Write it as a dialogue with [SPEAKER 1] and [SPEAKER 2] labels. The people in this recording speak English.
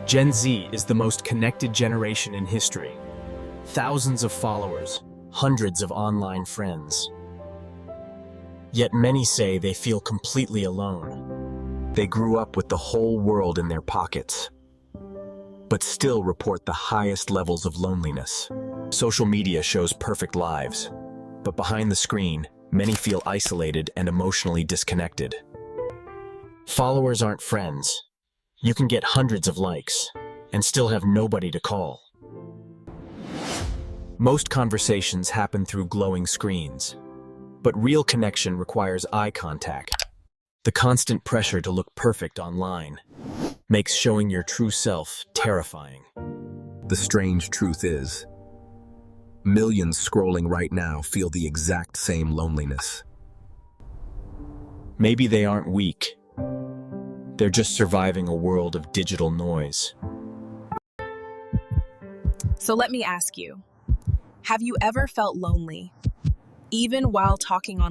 [SPEAKER 1] Gen Z is the most connected generation in history. Thousands of followers, hundreds of online friends. Yet many say they feel completely alone. They grew up with the whole world in their pockets, but still report the highest levels of loneliness. Social media shows perfect lives, but behind the screen, many feel isolated and emotionally disconnected. Followers aren't friends. You can get hundreds of likes and still have nobody to call. Most conversations happen through glowing screens, but real connection requires eye contact. The constant pressure to look perfect online makes showing your true self terrifying.
[SPEAKER 2] The strange truth is, millions scrolling right now feel the exact same loneliness.
[SPEAKER 1] Maybe they aren't weak. They're just surviving a world of digital noise.
[SPEAKER 3] So let me ask you, have you ever felt lonely, even while talking on